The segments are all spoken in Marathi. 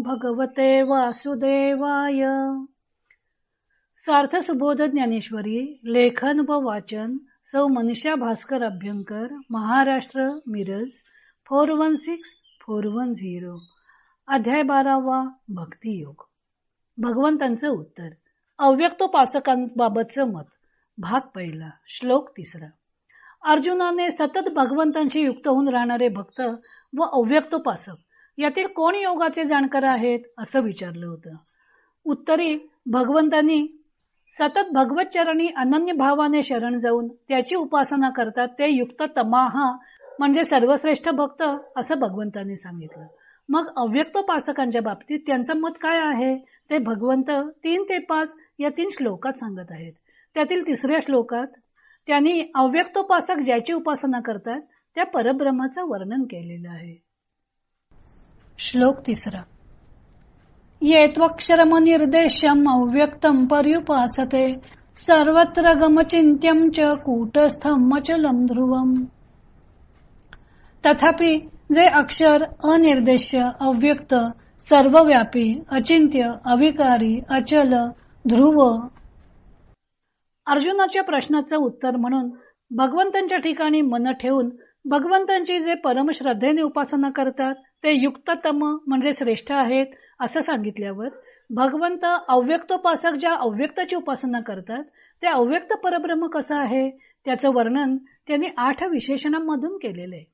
भगवते वासुदेवाय. सार्थ सुबोध ज्ञानेश्वरी. लेखन व वाचन सौ मनीषा भास्कर अभ्यंकर, महाराष्ट्र, मिरज 416410. अध्याय 12. भक्तियोग. भगवंतांचं उत्तर. अव्यक्तोपासकांबाबतचं मत. भाग पहिला. श्लोक 3. अर्जुनाने सतत भगवंतांशी युक्त होऊन राहणारे भक्त व अव्यक्तोपासक यातील कोण योगाचे जाणकार आहेत असं विचारलं होतं. उत्तरी भगवंतांनी सतत भगवतचरणी अनन्य भावाने शरण जाऊन त्याची उपासना करतात ते युक्त तमाहा म्हणजे सर्वश्रेष्ठ भक्त असं भगवंतांनी सांगितलं. मग अव्यक्तोपासकांच्या बाबतीत त्यांचं मत काय आहे ते भगवंत 3 ते 5 या 3 श्लोकात सांगत आहेत. त्यातील 3ऱ्या श्लोकात त्यांनी अव्यक्तोपासक ज्याची उपासना करतात त्या परब्रह्माचं वर्णन केलेलं आहे. श्लोक 3. ये त्वक्षरम निर्देश्यम अव्यक्तम पर्युपासते सर्वत्र गमचिंत्यम च कूटस्थम अचलम ध्रुवम. तथापि जे अक्षर अनिर्देश्य, अव्यक्त, सर्वव्यापी, अचिंत्य, अविकारी, अचल, ध्रुव. अर्जुनाच्या प्रश्नाचं उत्तर म्हणून भगवंतांच्या ठिकाणी मन ठेवून भगवंतांची जे परमश्रद्धेने उपासना करतात ते युक्ततम म्हणजे श्रेष्ठ आहेत असं सांगितल्यावर भगवंत अव्यक्तोपासक ज्या अव्यक्ताची उपासना करतात ते अव्यक्त परब्रह्म कसं आहे त्याचं वर्णन त्यांनी 8 विशेषणांमधून केलेलं आहे.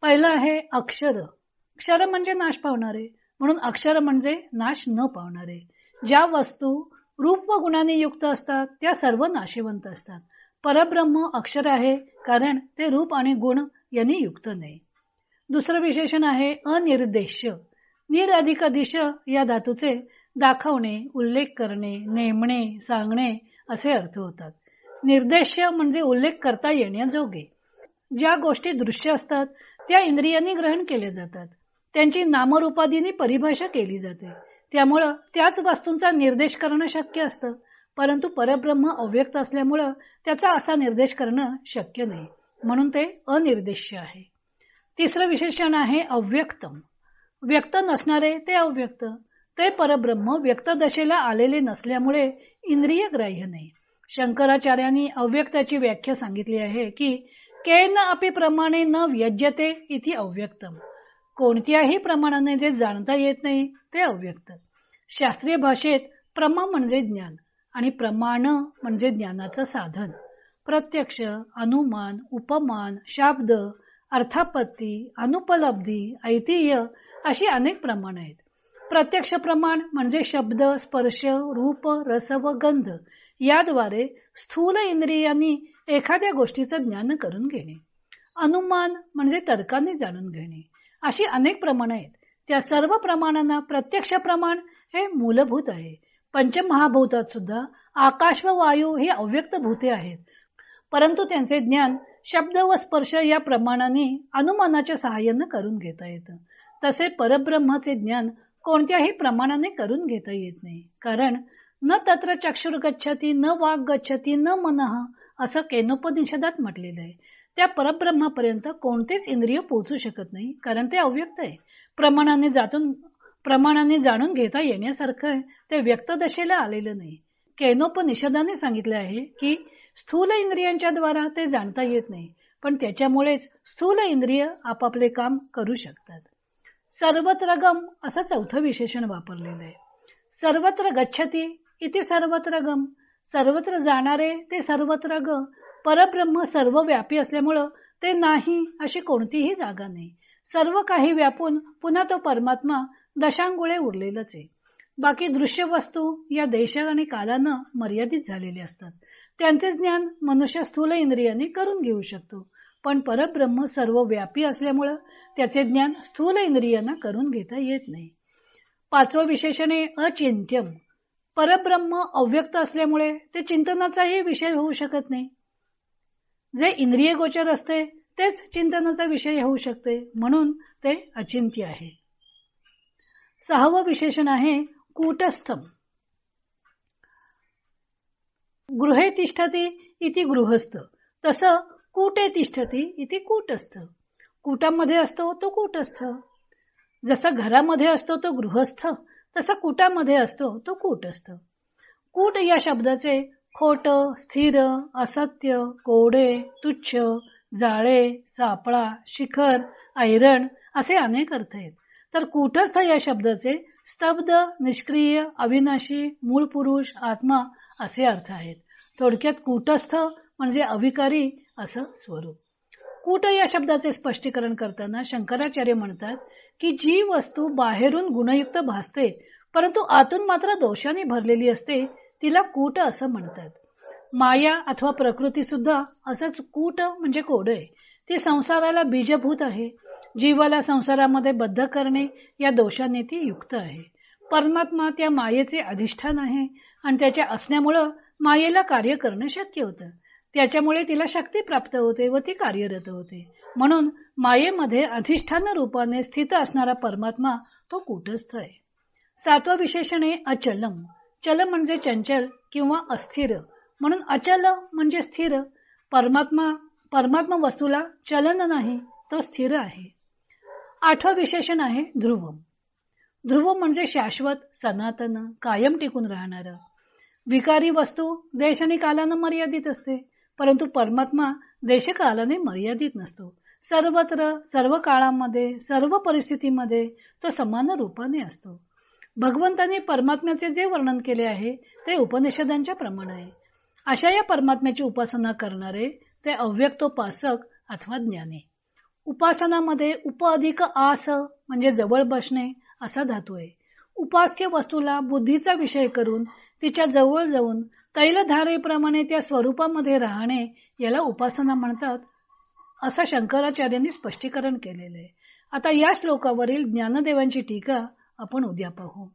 पहिलं आहे अक्षर. अक्षर म्हणजे नाश पावणारे, म्हणून अक्षर म्हणजे नाश न पावणारे. ज्या वस्तू रूप व गुणाने युक्त असतात त्या सर्व नाशिवंत असतात. परब्रह्म अक्षर आहे कारण ते रूप आणि गुण यांनी युक्त नाही. दुसरं विशेषण आहे अनिर्देश्य. निर अधिक दिश या धातूचे दाखवणे, उल्लेख करणे, नेमणे, सांगणे असे अर्थ होतात. निर्देश्य म्हणजे उल्लेख करता येण्याजोगे. ज्या गोष्टी दृश्य असतात त्या इंद्रियांनी ग्रहण केल्या जातात. त्यांची नामरूपादींनी परिभाषा केली जाते. त्यामुळं त्याच वस्तूंचा निर्देश करणं शक्य असतं. परंतु परब्रह्म अव्यक्त असल्यामुळं त्याचा असा निर्देश करणं शक्य नाही, म्हणून ते अनिर्देश्य आहे. 3रं विशेषण आहे अव्यक्तम. व्यक्त नसणारे ते अव्यक्त. ते परब्रह्म व्यक्त दशेला आलेले नसल्यामुळे इंद्रिय ग्राह्य नाही. शंकराचार्यांनी अव्यक्ताची व्याख्या सांगितली आहे की केन अपि प्रमाणे न व्यज्यते इति अव्यक्तम. कोणत्याही प्रमाणाने जे जाणता येत नाही ते अव्यक्त. शास्त्रीय भाषेत प्रमा म्हणजे ज्ञान आणि प्रमाण म्हणजे ज्ञानाचं साधन. प्रत्यक्ष, अनुमान, उपमान, शाब्द, अर्थापत्ती, अनुपलब्धी, ऐतिह्य अशी अनेक प्रमाण आहेत. प्रत्यक्ष प्रमाण म्हणजे शब्द, स्पर्श, रूप, रस व गंध याद्वारे स्थूल इंद्रियांनी एखाद्या गोष्टीचं ज्ञान करून घेणे. अनुमान म्हणजे तर्काने जाणून घेणे. अशी अनेक प्रमाण आहेत. त्या सर्व प्रमाणांना प्रत्यक्ष प्रमाण हे मूलभूत आहे. पंचमहाभूतात सुद्धा आकाश व वायू हे अव्यक्त भूते आहेत, परंतु त्यांचे ज्ञान शब्द व स्पर्श या प्रमाणाने अनुमानाच्या सहाय्याने करून घेता येतं. तसे परब्रह्माचे ज्ञान कोणत्याही प्रमाणाने करून घेता येत नाही. कारण न तत्र चक्षुर गच्छती न वाग गच्छती न मनः असं केनोपनिषदात म्हटलेलं आहे. त्या परब्रह्मापर्यंत कोणतेच इंद्रिय पोहोचू शकत नाही, कारण ते अव्यक्त आहे. प्रमाणाने जाणून घेता येण्यासारखं आहे, ते व्यक्त दशेला आलेलं नाही. केनोपनिषदाने सांगितले आहे की स्थूल इंद्रियांच्या द्वारा ते जाणता येत नाही, पण त्याच्यामुळेच स्थूल इंद्रिय आपापले काम करू शकतात. सर्वत्र गम असं 4थं विशेषण वापरलेलं आहे. सर्वत्र गच्छती इथे सर्वत्र गम. सर्वत्र जाणारे ते सर्वत्र ग. परब्रह्म सर्वव्यापी असल्यामुळं ते नाही अशी कोणतीही जागा नाही. सर्व काही व्यापून पुन्हा तो परमात्मा दशांगुळे उरलेलाच आहे. बाकी दृश्य वस्तू या देश आणि कालानं मर्यादित झालेले असतात. त्यांचे ज्ञान मनुष्य स्थूल इंद्रियांनी करून घेऊ शकतो, पण परब्रह्म सर्वव्यापी असल्यामुळं त्याचे ज्ञान स्थूल इंद्रियांना करून घेता येत नाही. 5वं विशेषण आहे अचिंत्यम. परब्रह्म अव्यक्त असल्यामुळे ते चिंतनाचाही विषय होऊ शकत नाही. जे इंद्रिय गोचर असते तेच चिंतनाचा विषय होऊ शकते, म्हणून ते अचिंत्य आहे. 6वं विशेषण आहे कूटस्थम. गृहे तिष्ठती इति गृहस्थ, तसं कूटे तिष्ठती इति कूटस्थ. कूटामध्ये असतो तो कूटस्थ. जसा घरामध्ये असतो तो गृहस्थ, तसा कुटामध्ये असतो तो कूटस्थ. कूट या शब्दाचे खोट, स्थिर, असत्य, कोडे, तुच्छ, जाळे, सापळा, शिखर, ऐरण असे अनेक अर्थ आहेत. तर कूटस्थ या शब्दाचे स्तब्ध, निष्क्रिय, अविनाशी, मूळ पुरुष, आत्मा असे अर्थ आहेत. थोडक्यात कूटस्थ म्हणजे अविकारी असं स्वरूप. कूट या शब्दाचे स्पष्टीकरण करताना शंकराचार्य म्हणतात की जी वस्तू बाहेरून गुणयुक्त भासते परंतु आतून मात्र दोषाने भरलेली असते तिला कूट असं म्हणतात. माया अथवा प्रकृती सुद्धा असंच कूट म्हणजे कोड आहे. ती संसाराला बीजभूत आहे. जीवाला संसारामध्ये बद्ध करणे या दोषाने ती युक्त आहे. परमात्मा त्या मायेचे अधिष्ठान आहे आणि त्याच्या असण्यामुळं मायेला कार्य करणं शक्य होतं. त्याच्यामुळे तिला शक्ती प्राप्त होते व ती कार्यरत होते. म्हणून मायेमध्ये अधिष्ठान रूपाने स्थित असणारा परमात्मा तो कूटस्थ आहे. 7वं विशेषण आहे अचलम. चल म्हणजे चंचल किंवा अस्थिर, म्हणून अचल म्हणजे स्थिर. परमात्मा वस्तूला चलन नाही, तो स्थिर आहे. 8वं विशेषण आहे ध्रुवम. ध्रुव म्हणजे शाश्वत, सनातन, कायम टिकून राहणार. विकारी वस्तू देश आणि कालानं मर्यादित असते, परंतु परमात्मा देशकालाने मर्यादित नसतो. सर्वत्र, सर्व काळामध्ये, सर्व परिस्थितीमध्ये तो समान रूपाने असतो. भगवंताने परमात्म्याचे जे वर्णन केले आहे ते उपनिषदांच्या प्रमाण आहे. अशा या परमात्म्याची उपासना करणारे ते अव्यक्तोपासक अथवा ज्ञानी. उपासनामध्ये उप अधिक आस म्हणजे जवळ बसणे असा धातू आहे. उपास्य वस्तूला बुद्धीचा विषय करून तिच्या जवळ जाऊन तैलधारेप्रमाणे त्या स्वरूपामध्ये राहणे याला उपासना म्हणतात, असं शंकराचार्यांनी स्पष्टीकरण केलेले आहे. आता या श्लोकावरील ज्ञानदेवांची टीका आपण उद्या पाहू.